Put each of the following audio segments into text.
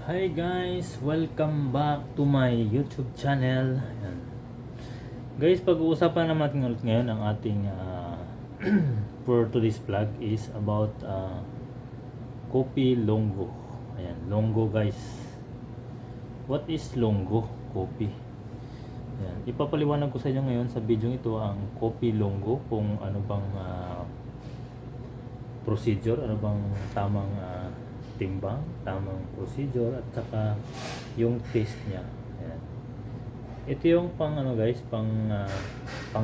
Hi guys, welcome back to my YouTube channel. Ayan. Guys, pag-uusapan naman ulit ngayon ang ating for today's vlog is about Kopi Longo. Ayan, Longo guys. What is Longo? Kopi. Ayan, ipapaliwanag ko sa inyo ngayon sa video ito ang Kopi Longo, kung ano bang procedure, ano bang tamang timbang, tamang procedure, at saka yung taste niya. Ayan. Ito yung pang ano guys, pang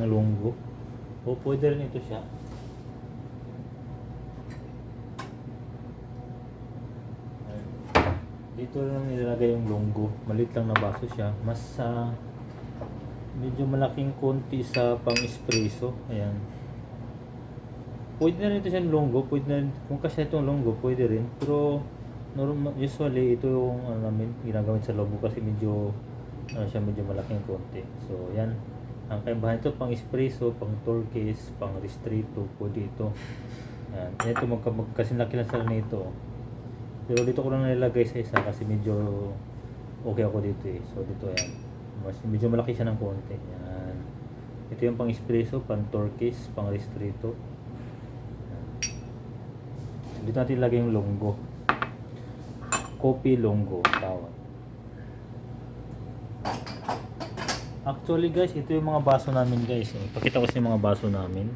lunggo. O pwede rin ito siya. Ayan. Dito lang nilalagay yung lunggo. Maliit lang na baso siya. Mas medyo malaking konti sa pang espresso. Ayan. Pwede na rin ito siyang longgo, pwede na rin, kung kasi itong longgo, pwede rin. Pero usually ito yung namin ginagamit sa lobo kasi medyo siya, medyo malaking konti. So yan, ang kaibahan ito pang espresso, pang turquoise, pang restrito, pwede ito. Yan, ito kasi laki lang sila nito. Pero dito ko lang nilagay sa isa kasi medyo okay ako dito eh. So dito yan, medyo malaki siya ng konti. Yan, ito yung pang espresso, pang turquoise, pang restrito. Dito natin ilagay yung longgo. Kopi Longo tawag. Actually guys, ito yung mga baso namin guys. Ipakita ko sa mga baso namin.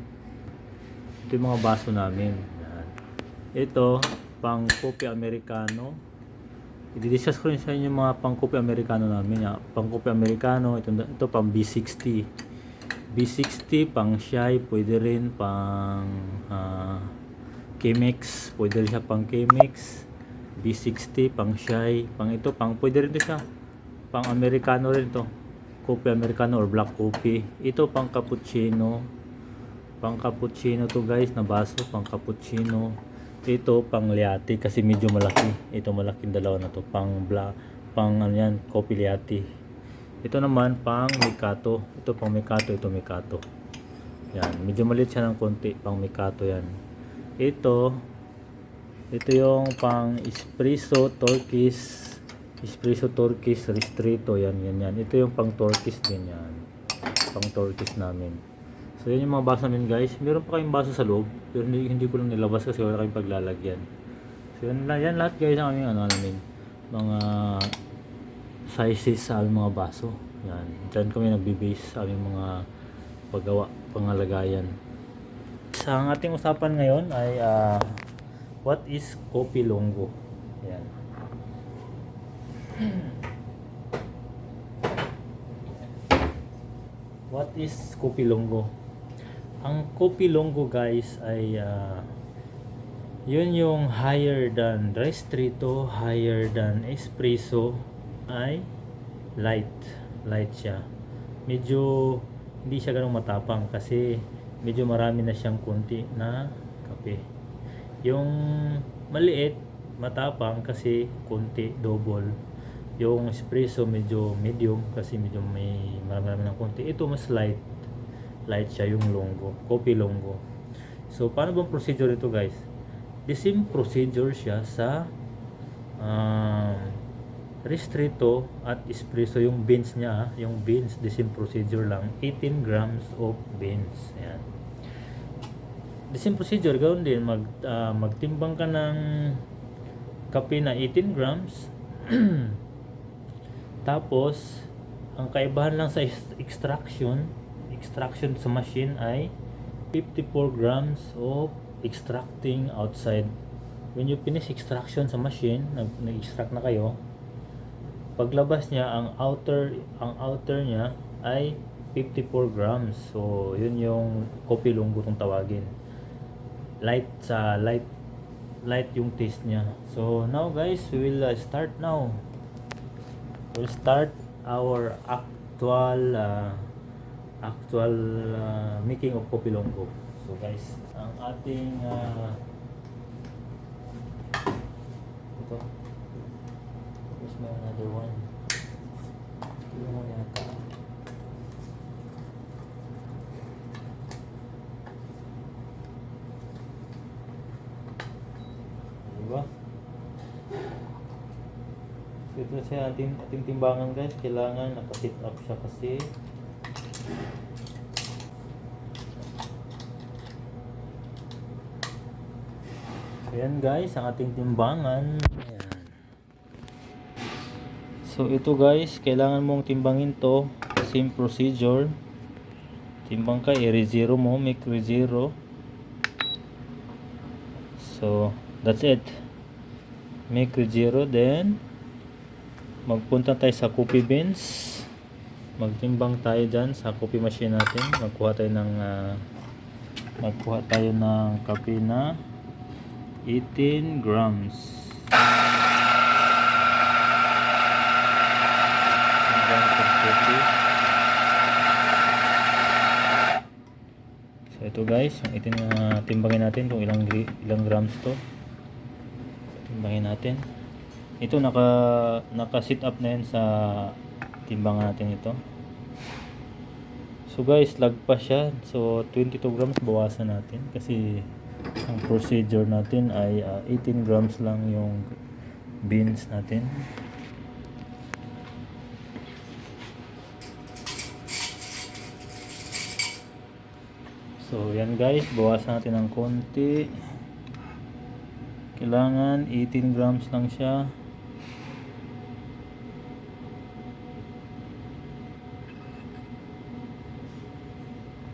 Ito yung mga baso namin. Yan. Ito, pang kopi Americano. I-discuss ko rin sa inyo yung mga pang kopi Americano namin. Pang kopi Americano, ito pang B60. B60, pang Shy, pwede rin pang Chemex, pwede rin siya pang Chemex. B60, pang Shy, pang ito, pwede rin ito siya pang Americano rin ito, Coffee Americano or Black Coffee. Ito pang cappuccino to guys, na baso, pang cappuccino. Ito pang latte kasi medyo malaki, ito malaking dalawa na to, pang ano yan, coffee latte. Ito naman pang Mikado, ito pang Mikado, ito Mikado. Yan, medyo maliit siya ng konti, pang Mikado yan. Ito yung pang espresso turquoise, restrito, yan. Ito yung pang turquoise din yan, pang turquoise namin. So yan yung mga baso namin guys. Meron pa kayong baso sa loob pero hindi ko lang nilabas kasi wala kayong paglalagyan. So yan lahat guys ang aming namin mga sizes sa aming mga baso. Yan, dyan kami nagbe-base sa aming mga paggawa, pangalagayan. Sa ang ating usapan ngayon ay what is Kopi Longo? Yan. What is Kopi Longo? Ang Kopi Longo guys ay yun yung higher than restrito, higher than espresso, ay light siya. Medyo hindi siya ganun matapang kasi medyo marami na siyang konti na kape. Yung maliit, matapang kasi konti, double. Yung espresso medyo medium kasi medyo may marami ng konti. Ito mas light siya, yung Longo, Kopi Longo. So paano bang procedure ito guys? The same procedure siya sa restrito at espresso. Yung beans niya, yung beans, the same procedure lang, 18 grams of beans. Ayan, the same procedure. Gawin din, magtimbang ka ng kape na 18 grams. Tapos ang kaibahan lang sa extraction sa machine ay 54 grams of extracting outside. When you finish extraction sa machine, nag-extract na kayo, paglabas niya, ang outer niya ay 54 grams. So yun yung Kopi Longo tong tawagin. Light yung taste niya. So now guys, we will start now. We'll start our actual making of Kopi Longo. So guys, ang ating ito, there's another one. Ito mo yata. Diba? So ito siya ating timbangan guys. Kailangan naka-sit up siya kasi. So yan guys, ang ating timbangan. Ayan. So ito guys, kailangan mong timbangin to. Same procedure. Timbang ka, i-re-zero mo, make re-zero. So that's it. Make re-zero, then magpunta tayo sa coffee beans. Magtimbang tayo dyan sa coffee machine natin. Magkuha tayo ng kape na 18 grams. So ito guys, yung timbangin natin kung ilang grams to. Timbangin natin. Ito naka sit up na yan sa timbangan natin ito. So guys, lagpas siya. So 22 grams bawasan natin kasi ang procedure natin ay 18 grams lang yung beans natin. So yan guys, bawasan natin ng konti. Kailangan 18 grams lang siya.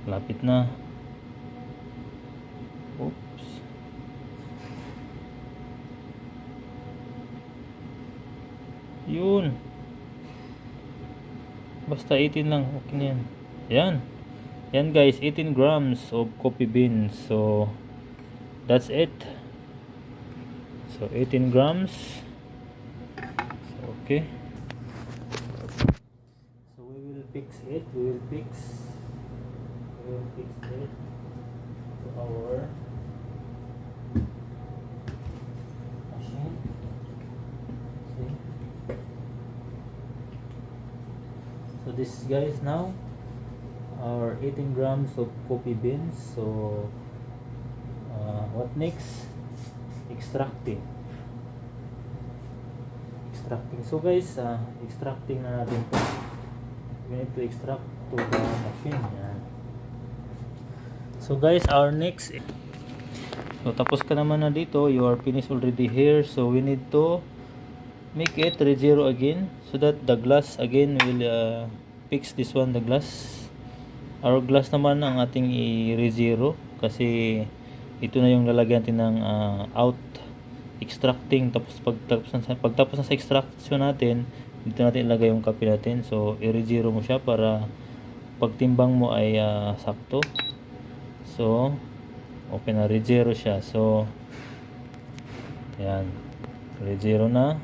Lapit na. Oops. Yun. Basta 18 lang, okay na yan. Yan. Yan guys, 18 grams of coffee beans. So that's it. So 18 grams. So, okay. So we will fix it. We will fix it to our machine. See? So this guys now our 18 grams of coffee beans. So what next? Extracting. So guys, extracting na natin to. We need to extract to the machine. Yan. So guys, our next, so tapos ka naman na dito, you are finished already here. So we need to make it re-zero again so that the glass again will fix this one, the glass. Our glass naman ang ating i-re-zero kasi ito na yung lalagyan natin ng out extracting. Tapos pagtapos na sa extraction natin, dito natin ilagay yung kape natin. So i-re-zero mo siya para pagtimbang mo ay sakto. So okay na, re-zero siya. So yan, re-zero na.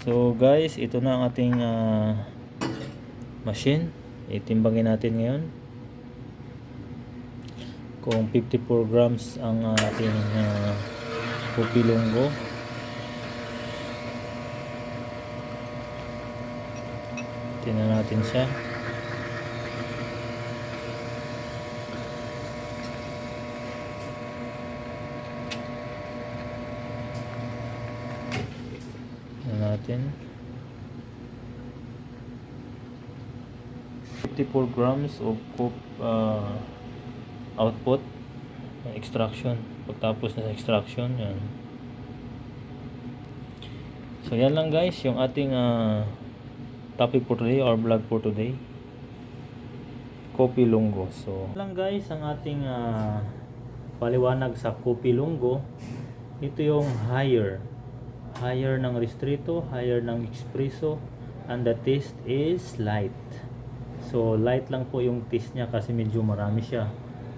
So guys, ito na ang ating machine. Itimbangin natin ngayon kung 54 grams ang ating Kopi Longgo. Tingnan natin siya. Tingnan natin. 54 grams of output extraction. Pagtapos na sa extraction, yan. So yan lang guys yung ating topic for today or vlog for today, Kopi Longgo. So yan lang guys ang ating paliwanag sa Kopi Longgo. Ito yung higher ng Ristretto, higher ng Espresso, and the taste is light. So light lang po yung taste niya kasi medyo marami siya.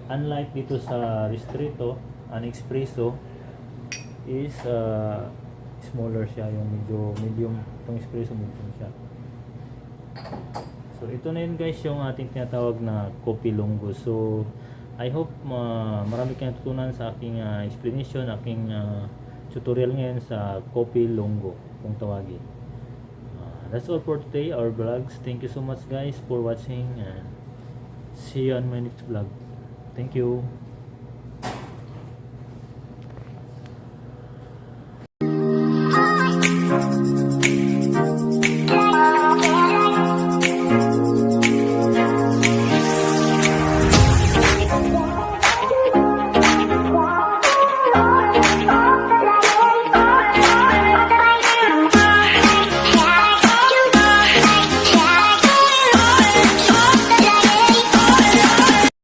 Unlike dito sa Ristretto, an Espresso is smaller siya, yung medyo medium. Itong Espresso medium siya. So ito na yun guys yung ating tinatawag na Kopi Longgo. So I hope marami kayong natutunan sa aking explanation, aking tutorial ngayon sa Kopi Longgo kung tawagin. That's all for today, our vlogs. Thank you so much guys for watching and see you on my next vlog. Thank you.